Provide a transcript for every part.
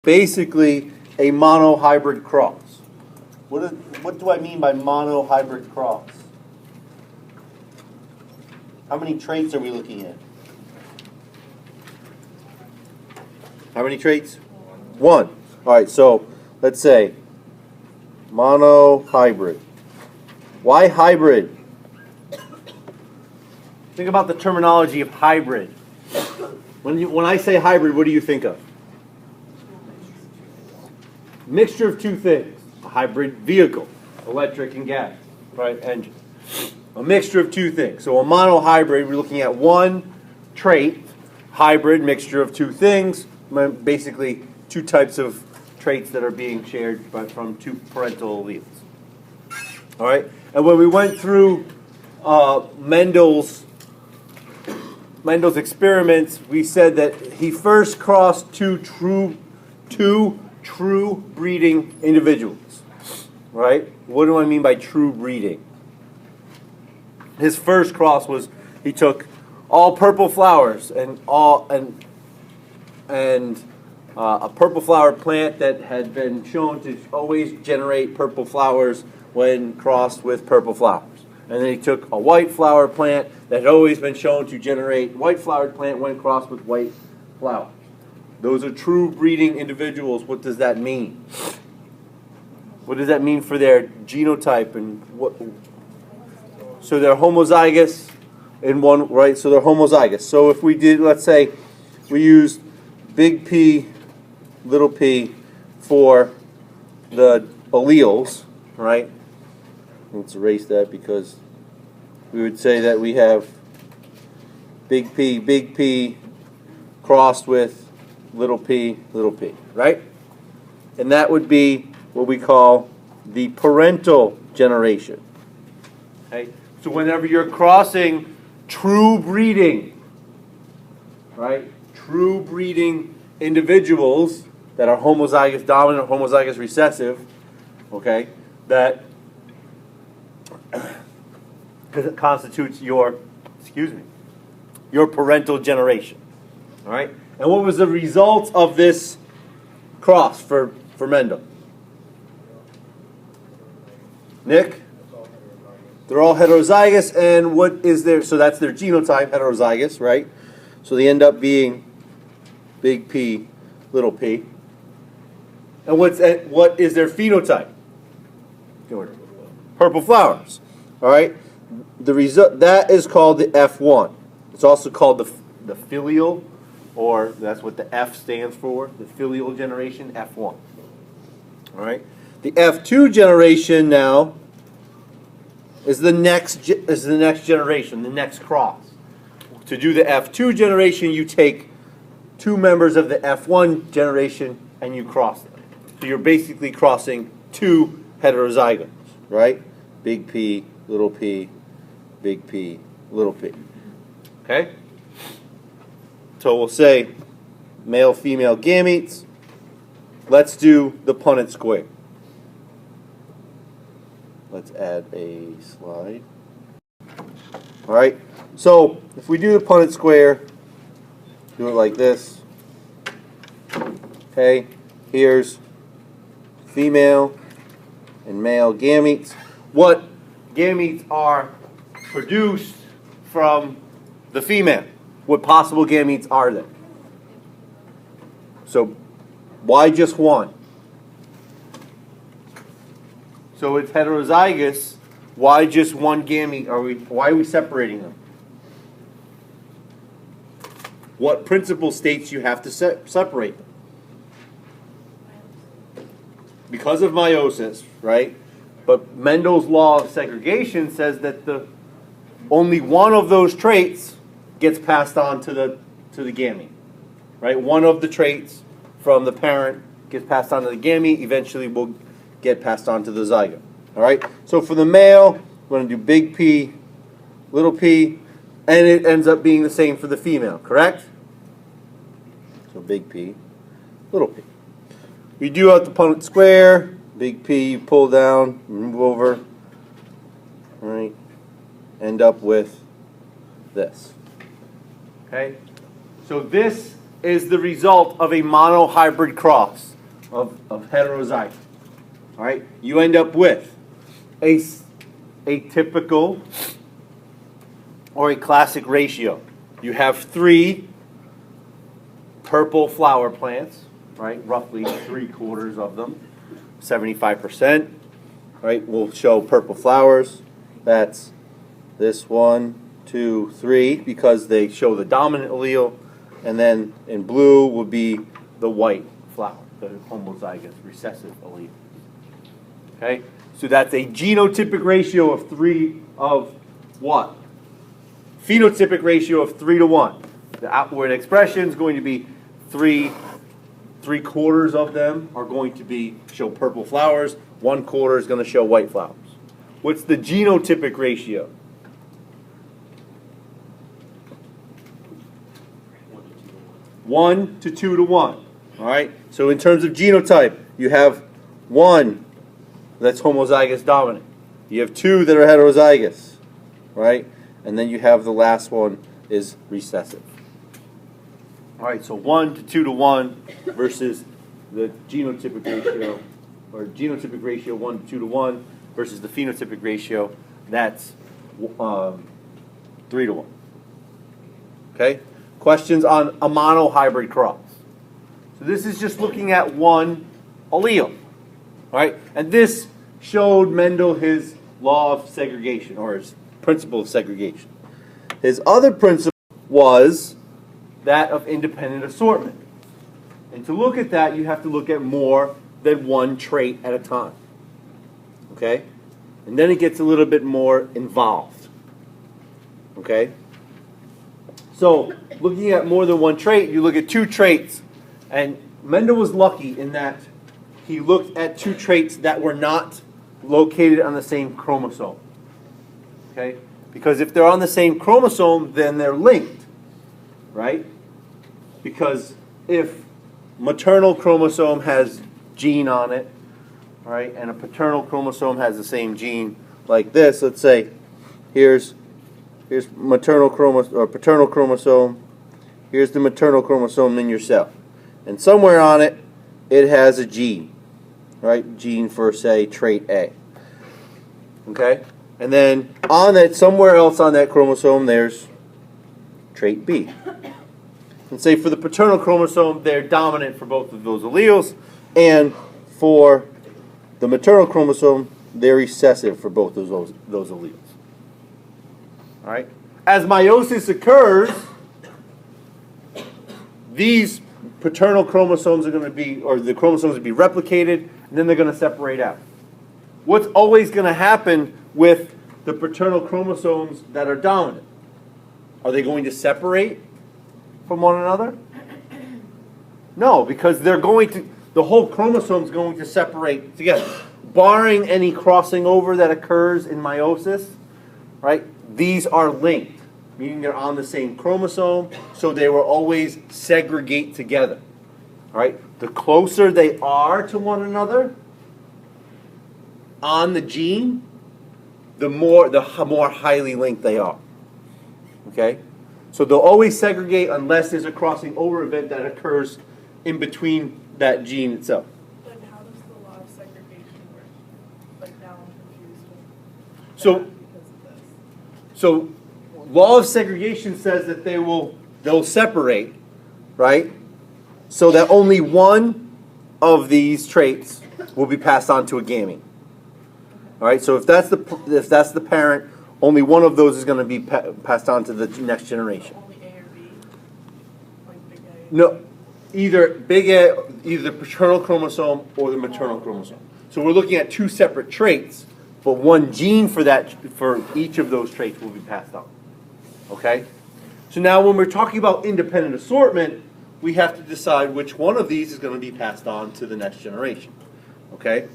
basically a monohybrid cross. What do I mean by monohybrid cross? How many traits are we looking at? How many traits? One. All right, so let's say monohybrid. Why hybrid? Think about the terminology of hybrid. When I say hybrid, what do you think of? Mixture of two things. A hybrid vehicle, electric and gas, right? Engine. A mixture of two things. So a monohybrid, we're looking at one trait. Hybrid, mixture of two things. Basically, two types of traits that are being shared from two parental alleles. All right? And when we went through Mendel's experiments, we said that he first crossed two true breeding individuals. Right? What do I mean by true breeding? His first cross was he took all purple flowers and a purple flower plant that had been shown to always generate purple flowers when crossed with purple flowers. And then he took a white flower plant that had always been shown to generate white flowered plant when crossed with white flowers. Those are true breeding individuals. What does that mean? What does that mean for their genotype and what? So they're homozygous in one, right? So they're homozygous. So if we did, let's say, we used big P, little p for the alleles, right? Let's erase that because we would say that we have big P crossed with little p, right? And that would be what we call the parental generation. Okay? So whenever you're crossing true breeding, right? True breeding individuals that are homozygous dominant, homozygous recessive, okay, that constitutes your parental generation. All right? And what was the result of this cross for Mendel? Nick? They're all heterozygous, and what is their, so that's their genotype, heterozygous, right? So they end up being big P, little p. And what is their phenotype? Purple flowers. All right? The result, that is called the F1. It's also called the filial, or that's what the F stands for, the filial generation, F1. All right? The F2 generation now is the next generation, the next cross. To do the F2 generation, you take two members of the F1 generation and you cross them. So you're basically crossing two heterozygotes, right? Big P, big P, little p. Okay? So we'll say male-female gametes. Let's do the Punnett square. Let's add a slide. All right. So if we do the Punnett square, do it like this. Okay. Here's female and male gametes. What gametes are produced from the female? What possible gametes are there? So why just one? So it's heterozygous. Why just one gamete? Why are we separating them? What principle states you have to separate them? Because of meiosis, right? But Mendel's law of segregation says that only one of those traits gets passed on to the gamete, right? One of the traits from the parent gets passed on to the gamete. Eventually, will get passed on to the zygote. All right. So for the male, we're going to do big P, little p, and it ends up being the same for the female. Correct? So big P, little p. We do out the Punnett square. Big P, you pull down, move over. All right. End up with this. Okay. So this is the result of a monohybrid cross of heterozygotes. All right, you end up with a typical or a classic ratio. You have 3 purple flower plants, right? Roughly 3/4 of them, 75%, right? Will show purple flowers. That's this 1, 2, 3 because they show the dominant allele, and then in blue would be the white flower, the homozygous recessive allele. Okay, so that's a genotypic ratio of 3 of what? Phenotypic ratio of 3 to 1. The outward expression is going to be 3/4 of them are going to show purple flowers. 1/4 is going to show white flowers. What's the genotypic ratio? 1 to 2 to 1. All right. So in terms of genotype, you have 1 that's homozygous dominant. You have 2 that are heterozygous, right? And then you have the last one is recessive. All right. So 1 to 2 to 1 versus the genotypic ratio, or genotypic ratio 1 to 2 to 1 versus the phenotypic ratio, that's 3 to 1. Okay? Questions on a monohybrid cross. So this is just looking at one allele. Right? And this showed Mendel his law of segregation, or his principle of segregation. His other principle was that of independent assortment. And to look at that, you have to look at more than one trait at a time. Okay? And then it gets a little bit more involved. Okay? So, looking at more than one trait, you look at 2 traits. And Mendel was lucky in that he looked at 2 traits that were not located on the same chromosome. Okay? Because if they're on the same chromosome, then they're linked. Right? Because if maternal chromosome has gene on it, right, and a paternal chromosome has the same gene like this, let's say here's maternal chromosome or paternal chromosome, here's the maternal chromosome in your cell. And somewhere on it, it has a gene, right? Gene for, say, trait A. Okay? And then on that, somewhere else on that chromosome, there's trait B. And say for the paternal chromosome, they're dominant for both of those alleles. And for the maternal chromosome, they're recessive for both of those alleles. All right? As meiosis occurs, these paternal chromosomes are going to be, or the chromosomes will be replicated, and then they're going to separate out. What's always going to happen with the paternal chromosomes that are dominant? Are they going to separate from one another? No, because the whole chromosome is going to separate together. Barring any crossing over that occurs in meiosis, right? These are linked, meaning they're on the same chromosome, so they will always segregate together. All right? The closer they are to one another on the gene, the more highly linked they are. Okay? So they'll always segregate unless there's a crossing over event that occurs in between that gene itself. Then how does the law of segregation work? Like now I'm confused with So, that because of this. So, law of segregation says that they'll separate, right? So that only one of these traits will be passed on to a gamete. All right. So if that's the parent, only one of those is going to be passed on to the next generation. Only A or B? Like big A? No, either the paternal chromosome or the maternal chromosome. So we're looking at 2 separate traits, but one gene for each of those traits will be passed on. Okay? So now when we're talking about independent assortment, we have to decide which one of these is going to be passed on to the next generation. Okay?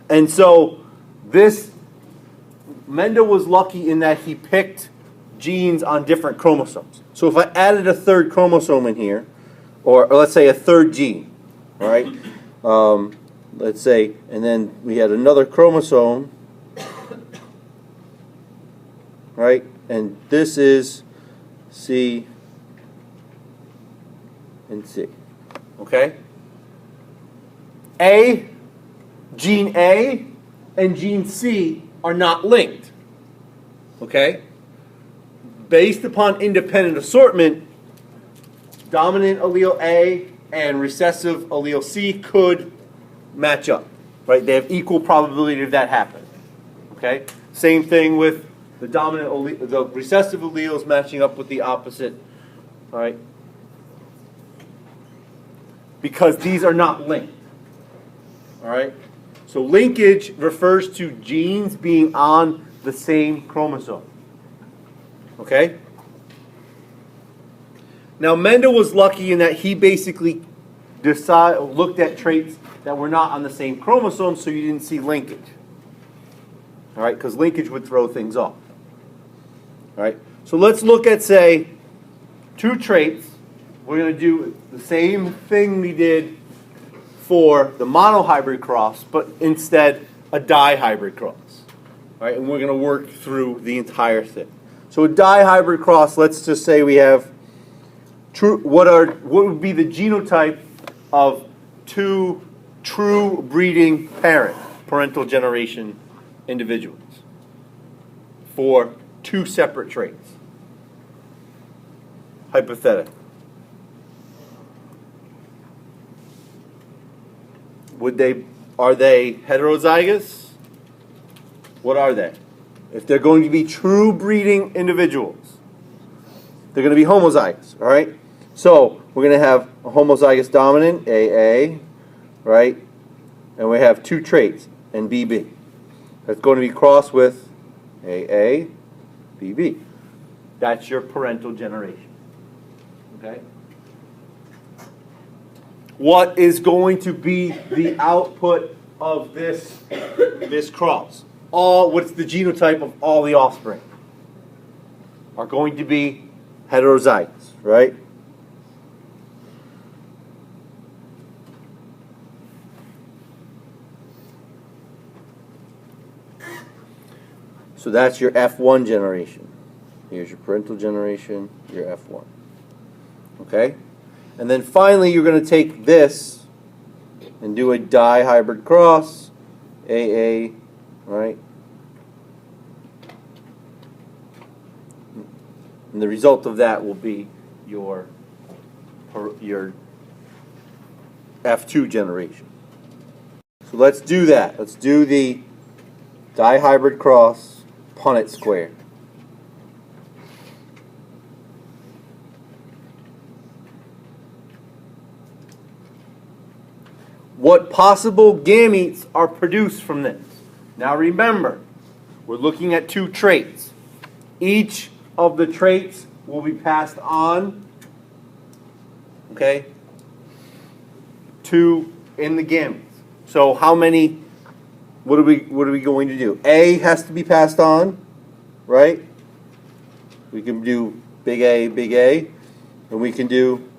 And so Mendel was lucky in that he picked genes on different chromosomes. So if I added a 3rd chromosome in here, or let's say a 3rd gene, all right? Let's say, and then we had another chromosome, right? And this is, see, and C. Okay? A, gene A, and gene C are not linked. Okay? Based upon independent assortment, dominant allele A and recessive allele C could match up. Right? They have equal probability of that happening. Okay? Same thing with the dominant allele, the recessive alleles matching up with the opposite. All right? Because these are not linked. All right? So linkage refers to genes being on the same chromosome. Okay? Now Mendel was lucky in that he basically looked at traits that were not on the same chromosome, so you didn't see linkage. All right? Because linkage would throw things off. All right? So let's look at, say, two traits. We're going to do the same thing we did for the monohybrid cross, but instead a dihybrid cross. All right? And we're going to work through the entire thing. So a dihybrid cross, let's just say we have what would be the genotype of two true breeding parental generation individuals for two separate traits. Hypothetically. Are they heterozygous? What are they? If they're going to be true breeding individuals, they're going to be homozygous, all right? So we're going to have a homozygous dominant, AA, right? And we have two traits, and BB. That's going to be crossed with AA, BB. That's your parental generation, okay? What is going to be the output of this cross? What's the genotype of all the offspring? Are going to be heterozygous, right? So that's your F1 generation. Here's your parental generation, your F1. Okay? And then finally, you're going to take this and do a dihybrid cross, AA, right? And the result of that will be your F2 generation. So let's do that. Let's do the dihybrid cross Punnett squared. What possible gametes are produced from this? Now remember, we're looking at two traits. Each of the traits will be passed on, okay, in the gametes. So how many, what are we going to do? A has to be passed on, right? We can do big A, and we can do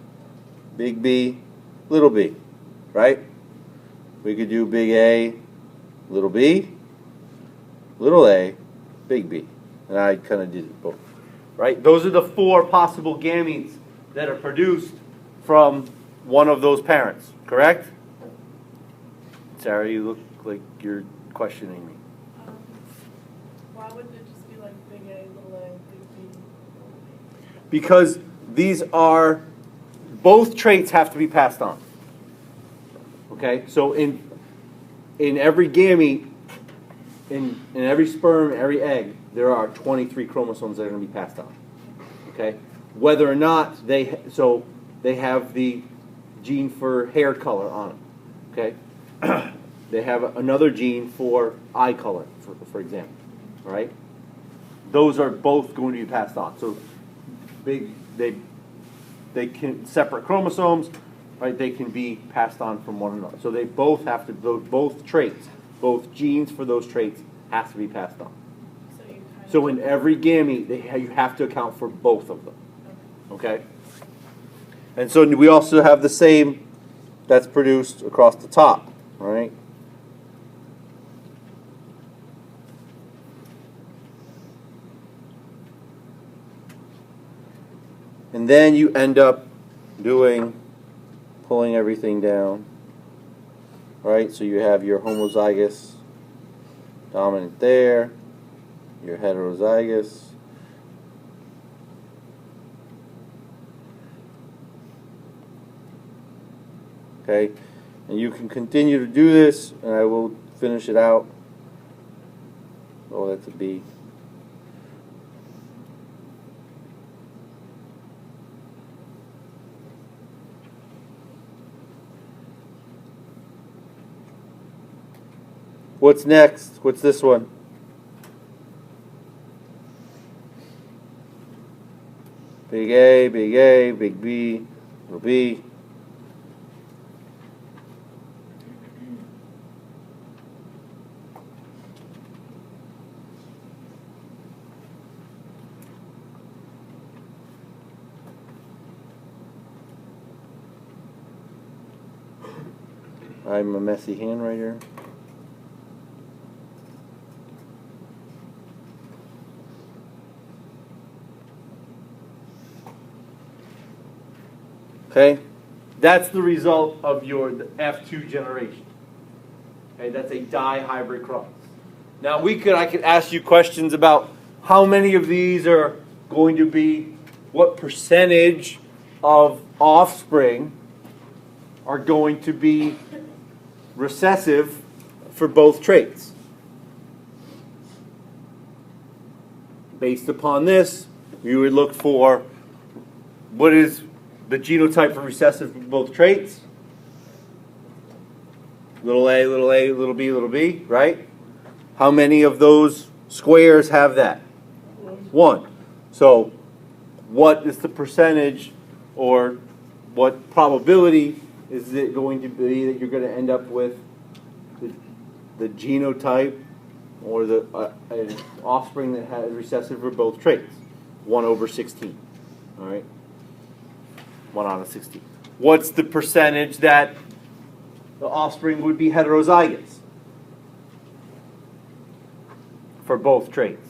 big B, little b, right? We could do big A, little b, little a, big B. And I kind of did it both. Right? Those are the four possible gametes that are produced from one of those parents. Correct? Sarah, you look like you're questioning me. Why wouldn't it just be like big A, little a, big B, little b? Because these are, both traits have to be passed on. Okay? So in every gamete, in every sperm, every egg, there are 23 chromosomes that are going to be passed on. Okay? Whether or not they have the gene for hair color on them. Okay? They have another gene for eye color, for example. All right? Those are both going to be passed on. So they can separate chromosomes, right? They can be passed on from one another. So they both have to, both traits, both genes for those traits have to be passed on. So in every gamete, you have to account for both of them. Okay? And so we also have the same that's produced across the top, right? And then you end up doing pulling everything down. Right, so you have your homozygous dominant there, your heterozygous. Okay, and you can continue to do this, and I will finish it out. Oh, that's a B. What's next? What's this one? Big A, big B, little B. I'm a messy handwriter. Okay, that's the result of your F2 generation. Okay, that's a dihybrid cross. Now I could ask you questions about how many of these are going to be, what percentage of offspring are going to be recessive for both traits. Based upon this, you would look for what is the genotype for recessive for both traits. Little a, little b, right? How many of those squares have that? 1. So what is the percentage, or what probability is it going to be that you're going to end up with the genotype or the an offspring that has recessive for both traits? 1/16. All right? 1 out of 16. What's the percentage that the offspring would be heterozygous for both traits?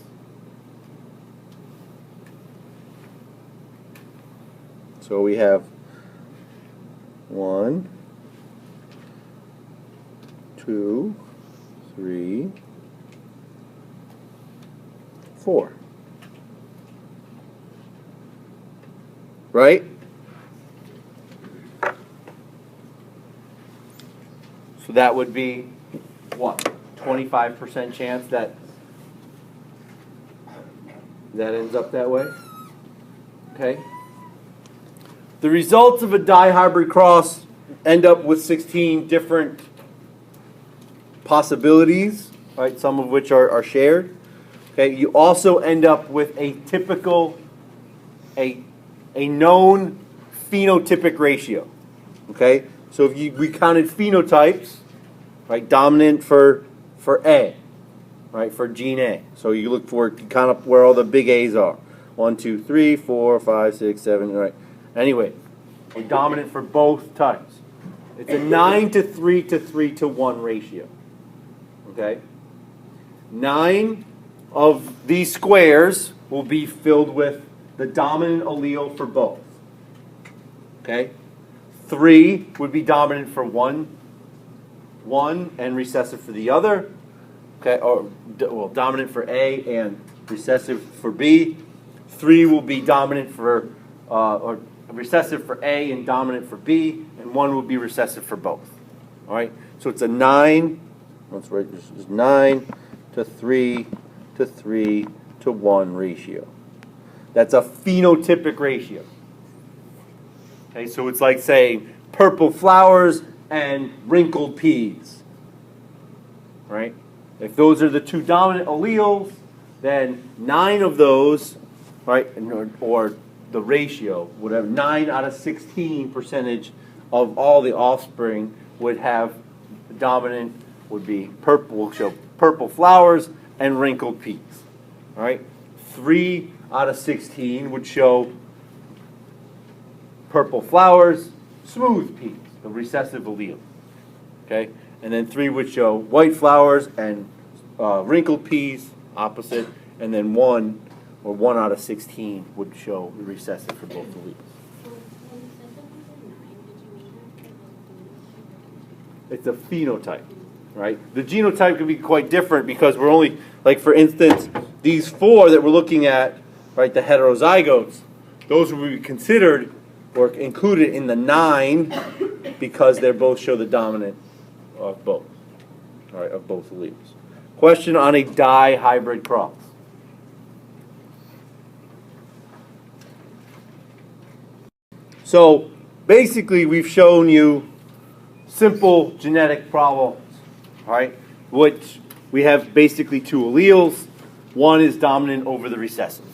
So we have 1, 2, 3, 4. Right? So that would be what? 25% chance that ends up that way? Okay? The results of a dihybrid cross end up with 16 different possibilities, right? Some of which are shared. Okay, you also end up with a typical, a known phenotypic ratio. Okay, so if we counted phenotypes, right? Dominant for A, right? For gene A. So you look for kind of where all the big A's are. 1, 2, 3, 4, 5, 6, 7, right? Anyway, we're dominant for both types. It's a 9-3 to 3-1 ratio. Okay? 9 of these squares will be filled with the dominant allele for both. Okay? 3 would be dominant for one and recessive for the other. Okay? Or well, dominant for A and recessive for B. 3 will be dominant for or recessive for A and dominant for B, and 1 will be recessive for both. All right? So it's a 9. Let's write this as 9-3 to 3-1 ratio. That's a phenotypic ratio. Okay, so it's like saying purple flowers and wrinkled peas. Right? If those are the two dominant alleles, then 9 of those, right, or the ratio would have 9 out of 16 percentage of all the offspring would have the dominant would be purple, will show purple flowers and wrinkled peas. All right, 3 out of 16 would show purple flowers, smooth peas, the recessive allele. Okay, and then 3 would show white flowers and wrinkled peas, opposite, and then 1 out of 16 would show the recessive for both alleles. So when you said that we did 9, did you mean It's a phenotype, right? The genotype can be quite different because we're only, like for instance, these 4 that we're looking at, right, the heterozygotes, those will be considered or included in the 9 because they both show the dominant of both, all right, of both alleles. Question on a dihybrid cross. So basically we've shown you simple genetic problems, right? Which we have basically 2 alleles. One is dominant over the recessive,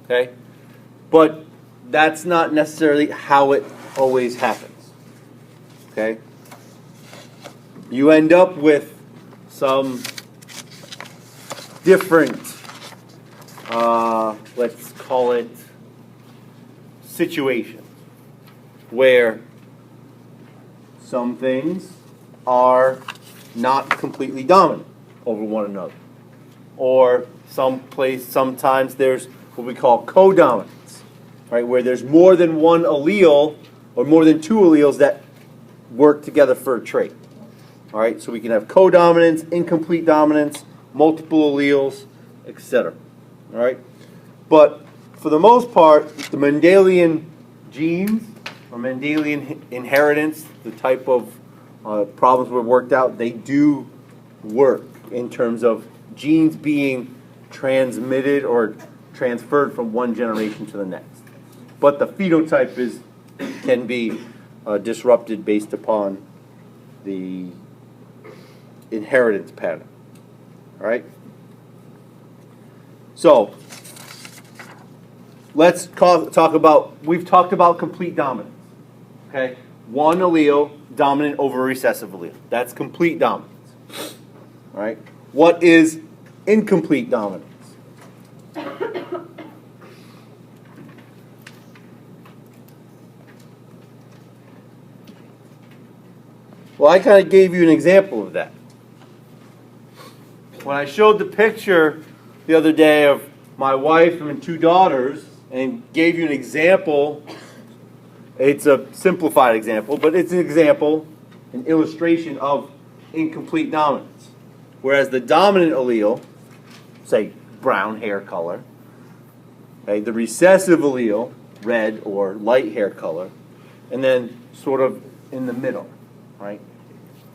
okay? But that's not necessarily how it always happens, okay? You end up with some different, let's call it, situations where some things are not completely dominant over one another. Or sometimes there's what we call codominance, right, where there's more than one allele or more than 2 alleles that work together for a trait. All right, so we can have codominance, incomplete dominance, multiple alleles, etc. All right, but for the most part, the Mendelian genes or Mendelian inheritance, the type of problems we've worked out, they do work in terms of genes being transmitted or transferred from one generation to the next. But the phenotype can be disrupted based upon the inheritance pattern. All right? So, let's talk about, we've talked about complete dominance. Okay? One allele dominant over a recessive allele. That's complete dominance. All right? What is incomplete dominance? Well, I kind of gave you an example of that. When I showed the picture the other day of my wife and 2 daughters and gave you an example, it's a simplified example, but it's an example, an illustration of incomplete dominance. Whereas the dominant allele, say brown hair color, okay, the recessive allele, red or light hair color, and then sort of in the middle, right?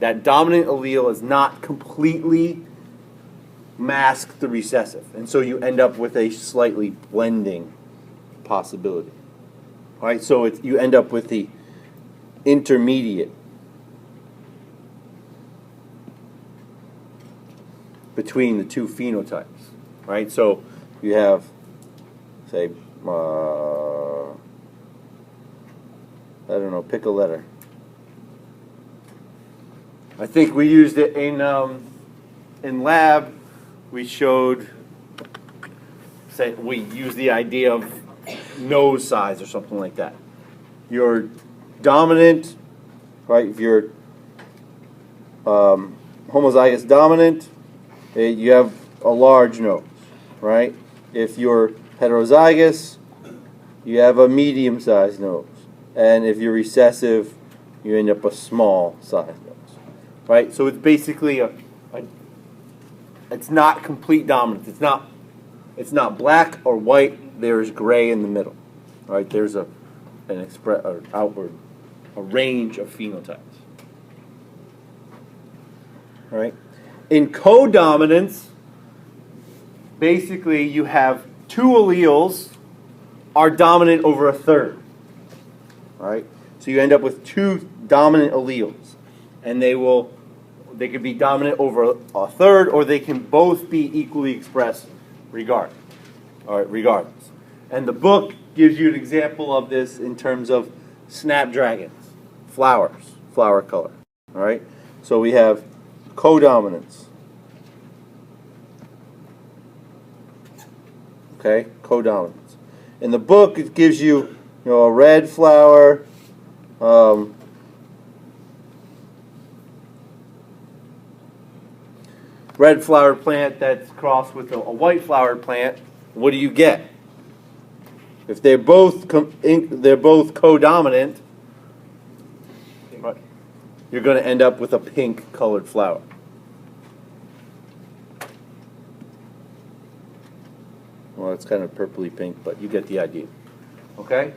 That dominant allele is not completely mask the recessive, and so you end up with a slightly blending possibility. All right, so you end up with the intermediate between the 2 phenotypes. Right, so you have, say, I don't know, pick a letter. I think we used it in lab. We showed, say, we used the idea of nose size or something like that. You're dominant, right? If you're homozygous dominant, you have a large nose, right? If you're heterozygous, you have a medium-sized nose. And if you're recessive, you end up a small-sized nose, right? So it's basically it's not complete dominance. It's not black or white. There's gray in the middle, right? There's a range of phenotypes, right? In codominance, basically you have 2 alleles are dominant over a third, right? So you end up with 2 dominant alleles, and they could be dominant over a third, or they can both be equally expressed regardless. And the book gives you an example of this in terms of snapdragons, flower color. All right, so we have codominance. Okay, codominance. In the book, it gives you, a red flower. Red flower plant that's crossed with a white flower plant. What do you get? If they're both codominant, right? you're going to end up with a pink colored flower. Well, it's kind of purpley pink, but you get the idea. Okay?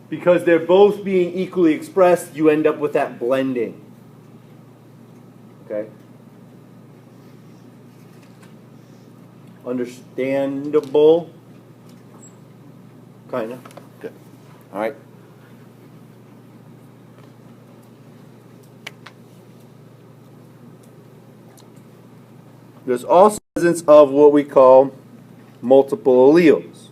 Because they're both being equally expressed, you end up with that blending. Okay? Understandable? Kind of. Good. All right. There's also presence of what we call multiple alleles.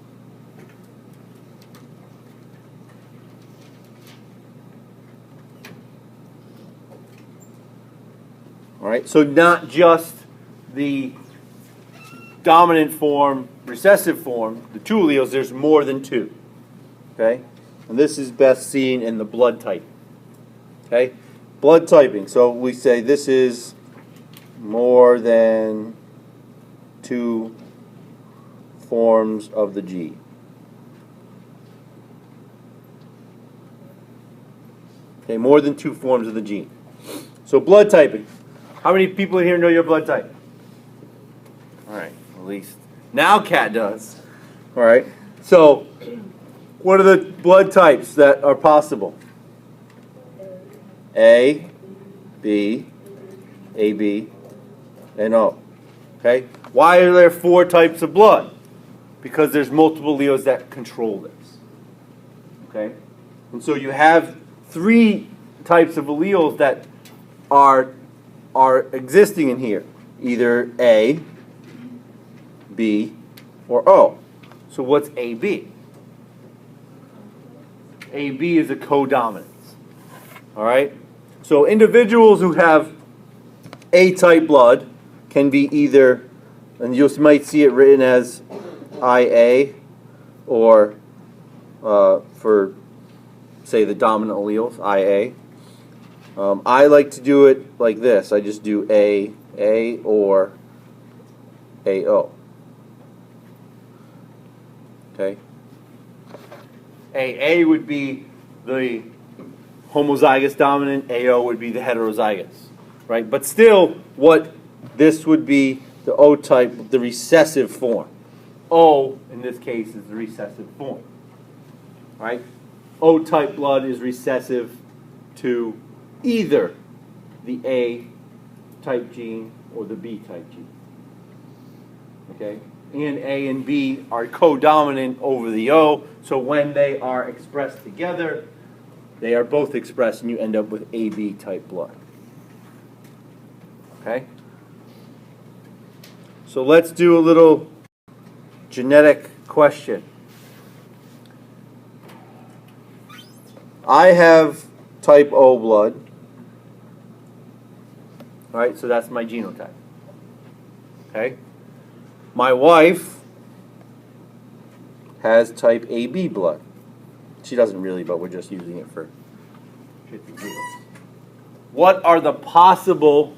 All right, so not just the dominant form, recessive form, the two alleles, there's more than two. Okay? And this is best seen in the blood type. Okay? Blood typing. So we say this is more than two forms of the gene. Okay, more than two forms of the gene. So blood typing. How many people in here know your blood type? All right, at least now Kat does. All right. So, what are the blood types that are possible? A, B, AB, and O. Okay? Why are there 4 types of blood? Because there's multiple alleles that control this. Okay? And so you have 3 types of alleles that are existing in here. Either A, B, or O. So what's AB? AB is a codominance. All right? So individuals who have A-type blood can be either, and you might see it written as IA, or for, say, the dominant alleles, IA. I like to do it like this. I just do A, or AO. Okay? AA would be the homozygous dominant, AO would be the heterozygous, right? But still, what this would be the O type, the recessive form. O, in this case, is the recessive form, right? O type blood is recessive to either the A type gene or the B type gene, okay? And A and B are codominant over the O, so when they are expressed together, they are both expressed and you end up with AB type blood. Okay? So let's do a little genetic question. I have type O blood. All right, so that's my genotype. Okay? My wife has type AB blood. She doesn't really, but we're just using it for shits and giggles. What are the possible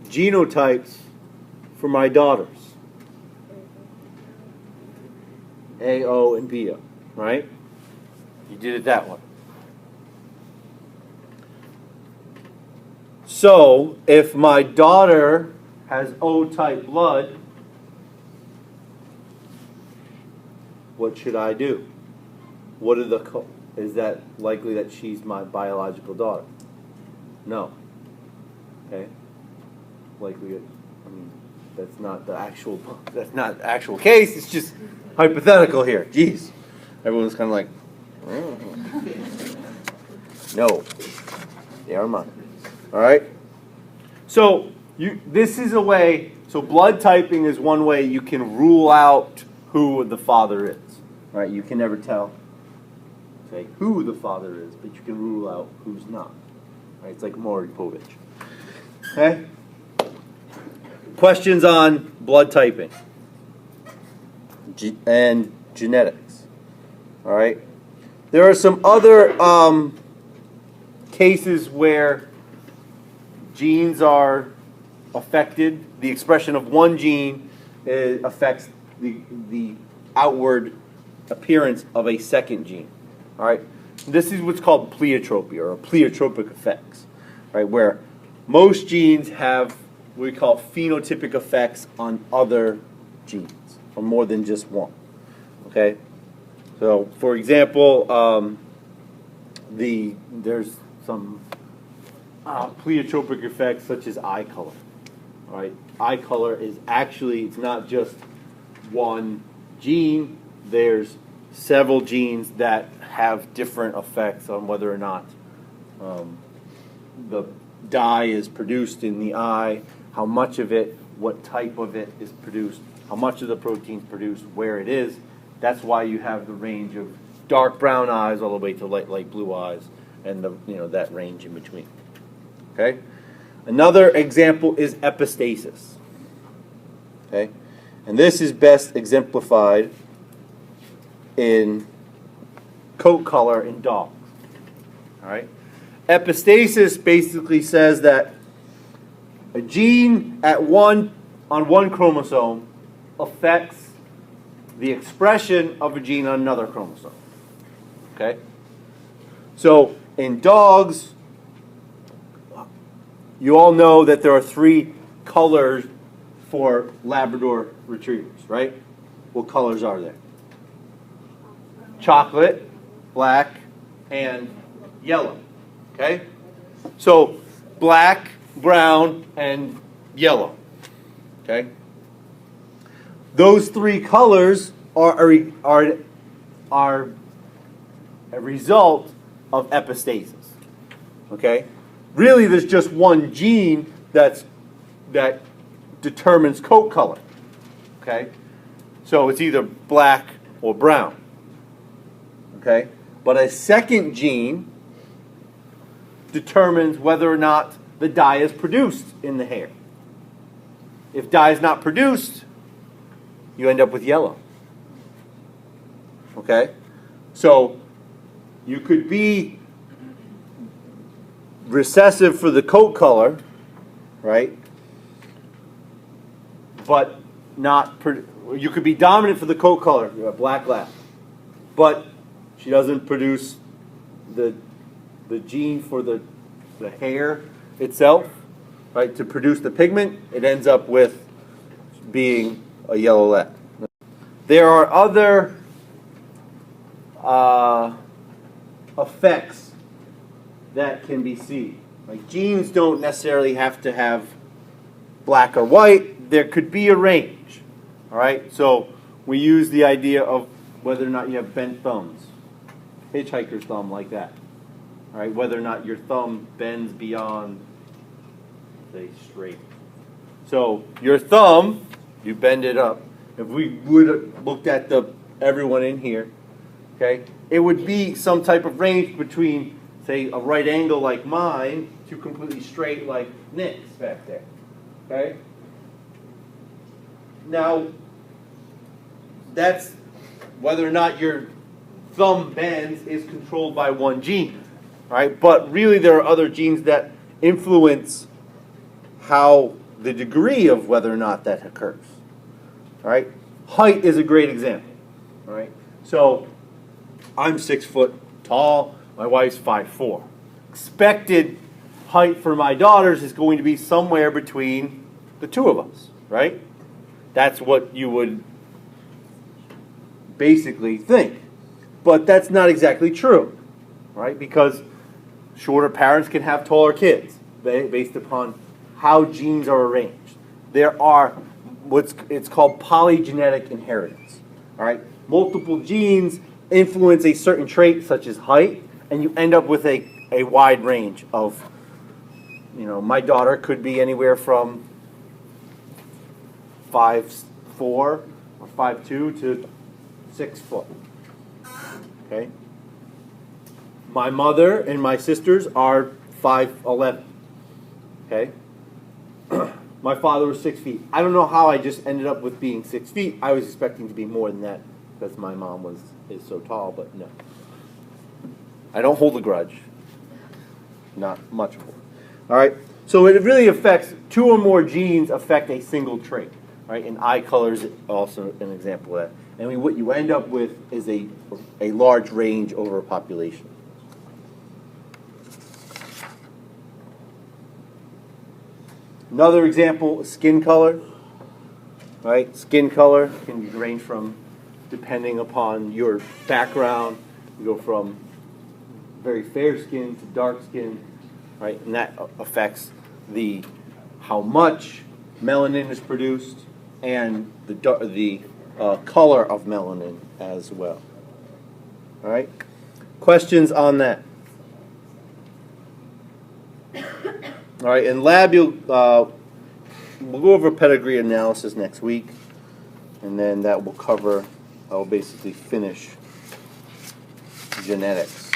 genotypes for my daughters? AO and BO, right? You did it that way. So, if my daughter has O-type blood, what should I do? What are the is that likely that she's my biological daughter? No. Okay. Likely, I mean, that's not the actual case. It's just hypothetical here. Jeez, everyone's kind of like, no, they are mine. All right. So this is a way. So blood typing is one way you can rule out who the father is. All right. You can never tell, say, who the father is, but you can rule out who's not. All right. It's like Maury Povich. Okay. Questions on blood typing and genetics. All right. There are some other cases where genes are affected. The expression of one gene affects the outward appearance of a second gene. All right. This is what's called pleiotropy or pleiotropic effects, right? Where most genes have what we call phenotypic effects on other genes, or more than just one. Okay, so for example, there's some pleiotropic effects such as eye color. All right, eye color is actually, it's not just one gene. There's several genes that have different effects on whether or not the dye is produced in the eye, how much of it, what type of it is produced, how much of the protein is produced, where it is. That's why you have the range of dark brown eyes all the way to light blue eyes, and that range in between. Okay. Another example is epistasis. Okay, and this is best exemplified in coat color in dogs. All right. Epistasis basically says that a gene on one chromosome affects the expression of a gene on another chromosome. Okay? So in dogs, you all know that there are 3 colors for Labrador retrievers, right? What colors are there? Chocolate, black, and yellow. Okay? So black, brown, and yellow. Okay? Those 3 colors are a result of epistasis. Okay? Really, there's just one gene that determines coat color. Okay? So it's either black or brown. Okay? But a second gene determines whether or not the dye is produced in the hair. If dye is not produced, you end up with yellow. Okay? So you could be recessive for the coat color, right? But you could be dominant for the coat color, you're a black lab. But she doesn't produce the gene for the hair itself, right? To produce the pigment, it ends up with being a yellow lab. There are other effects that can be seen. Like genes don't necessarily have to have black or white. There could be a range. All right. So we use the idea of whether or not you have bent thumbs, hitchhiker's thumb like that. All right. Whether or not your thumb bends beyond, say, straight. So your thumb, you bend it up. If we would have looked at everyone in here, okay, it would be some type of range between, say, a right angle like mine to completely straight like Nick's back there. Okay? Now, that's whether or not your thumb bends is controlled by one gene. Right? But really there are other genes that influence how the degree of whether or not that occurs. All right? Height is a great example. All right? So I'm 6 foot tall. My wife's 5'4". Expected height for my daughters is going to be somewhere between the two of us, right? That's what you would basically think. But that's not exactly true, right? Because shorter parents can have taller kids based upon how genes are arranged. There are it's called polygenetic inheritance. All right? Multiple genes influence a certain trait such as height, and you end up with a wide range of, my daughter could be anywhere from 5'4" or 5'2" to 6 foot. Okay? My mother and my sisters are 5'11". Okay? My father was 6 feet. I don't know how I just ended up with being 6 feet. I was expecting to be more than that because my mom is so tall, but no. I don't hold a grudge. Not much more. All right? So it really affects, 2 or more genes affect a single trait. Right? And eye color is also an example of that. And what you end up with is a large range over a population. Another example, skin color. Right? Skin color can range from, depending upon your background, you go from very fair skin to dark skin, right? And that affects the how much melanin is produced and the color of melanin as well. All right? Questions on that? All right, in lab, we'll go over pedigree analysis next week, and then that will cover, I'll basically finish genetics.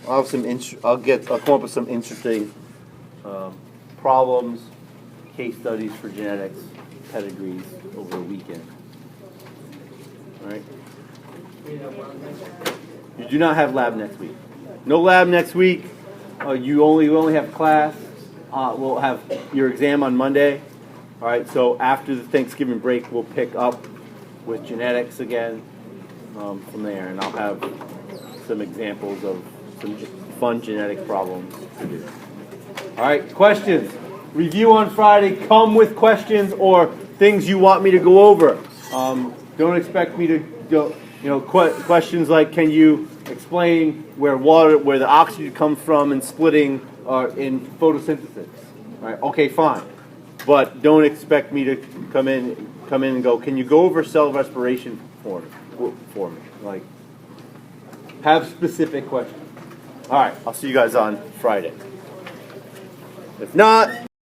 I'll come up with some interesting problems, case studies for genetics, pedigrees over the weekend. All right. You do not have lab next week. No lab next week. You only have class. We'll have your exam on Monday. All right. So after the Thanksgiving break, we'll pick up with genetics again from there, and I'll have some examples of some fun genetic problems to do. All right. Questions. Review on Friday. Come with questions or things you want me to go over. Don't expect me to go. Questions like, can you explain where the oxygen comes from and splitting in photosynthesis? All right, okay, fine. But don't expect me to come in and go, can you go over cell respiration for me? Like, have specific questions. All right, I'll see you guys on Friday. If not,